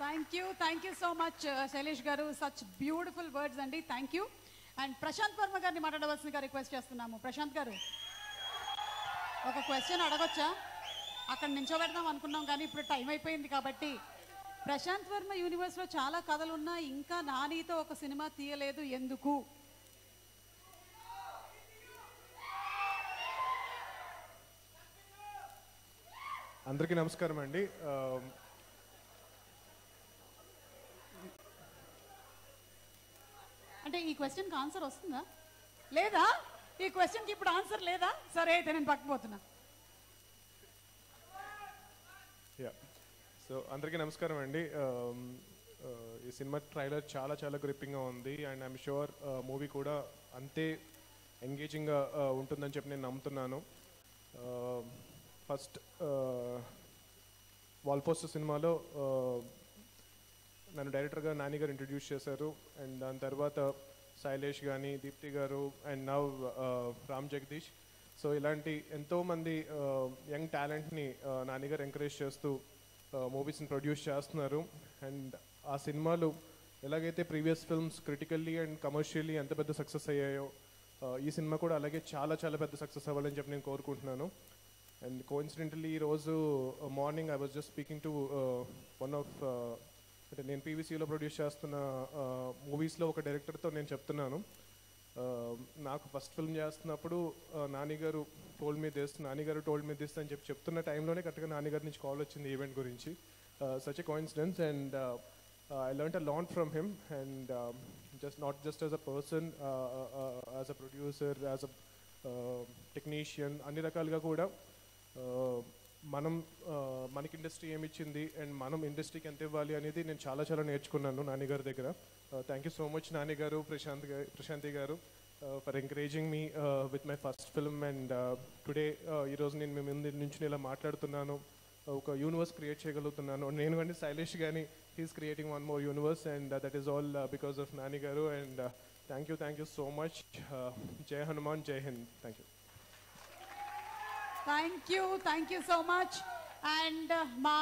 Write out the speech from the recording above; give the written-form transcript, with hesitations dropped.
Thank you so much Shailesh గారు. Such beautiful words అండి. Thank you. And Prashant Varma గారిని మాట్లాడవలసిందిగా రిక్వెస్ట్ చేస్తున్నాము. ప్రశాంత్ గారు, ఒక క్వశ్చన్ అడగొచ్చా? అక్కడ నించోబెడదాం అనుకున్నాం కానీ ఇప్పుడు టైం అయిపోయింది కాబట్టి. ప్రశాంత్ వర్మ యూనివర్స్లో చాలా కథలు ఉన్నా ఇంకా నానితో ఒక సినిమా తీయలేదు, ఎందుకు? అందరికీ నమస్కారం అండి. అంటే ఈ క్వశ్చన్కి ఆన్సర్ వస్తుందా లేదా? ఈ క్వశ్చన్కి ఇప్పుడు ఆన్సర్ లేదా? సరే అయితే నేను పక్కపోతున్నా. సో అందరికీ నమస్కారం అండి. ఈ సినిమా ట్రైలర్ చాలా చాలా గ్రిప్పింగ్గా ఉంది అండ్ ఐఎమ్ షూర్ మూవీ కూడా అంతే ఎంగేజింగ్గా ఉంటుందని చెప్పి నేను నమ్ముతున్నాను. ఫస్ట్ వాల్ పోస్టర్ సినిమాలో నన్ను డైరెక్టర్గా నాని గారు ఇంట్రడ్యూస్ చేశారు అండ్ దాని తర్వాత శైలేష్ కానీ, దీప్తి గారు and now Ram Jagadish. So ఇలాంటి ఎంతోమంది యంగ్ టాలెంట్ని నాని గారు ఎంకరేజ్ చేస్తూ మూవీస్ని ప్రొడ్యూస్ చేస్తున్నారు. అండ్ ఆ సినిమాలు ఎలాగైతే previous films critically and commercially ఎంత పెద్ద సక్సెస్ అయ్యాయో ఈ సినిమా కూడా అలాగే చాలా చాలా పెద్ద సక్సెస్ అవ్వాలని చెప్పి నేను కోరుకుంటున్నాను. అండ్ కోఇన్సిడెంటలీ ఈరోజు morning I was just speaking to one of అంటే నేను పీవీసీలో ప్రొడ్యూస్ చేస్తున్న మూవీస్లో ఒక డైరెక్టర్తో నేను చెప్తున్నాను, నాకు ఫస్ట్ ఫిల్మ్ చేస్తున్నప్పుడు నానిగారు టోల్డ్ మీ దిస్ అని చెప్తున్న టైంలోనే కరెక్ట్గా నానిగారి నుంచి కాల్ వచ్చింది ఈవెంట్ గురించి. Such a coincidence and I learned a lot from him and not just as a person, as a producer, as a technician, అన్ని రకాలుగా కూడా మనకి ఇండస్ట్రీ ఏమి ఇచ్చింది అండ్ మనం ఇండస్ట్రీకి ఎంత ఇవ్వాలి అనేది నేను చాలా చాలా నేర్చుకున్నాను నానిగారి దగ్గర. థ్యాంక్ యూ సో మచ్ నానిగారు, ప్రశాంతి గారు for encouraging me with my first film. And today ఈరోజు నేను మీ ముందు నుంచి ఇలా మాట్లాడుతున్నాను, ఒక యూనివర్స్ క్రియేట్ చేయగలుగుతున్నాను. నేను కానీ శైలేష్ కానీ he's creating one more universe and that is all because of Nani గారు. And thank you so much. Jai Hanuman, Jai Hind. Thank you so much. And మా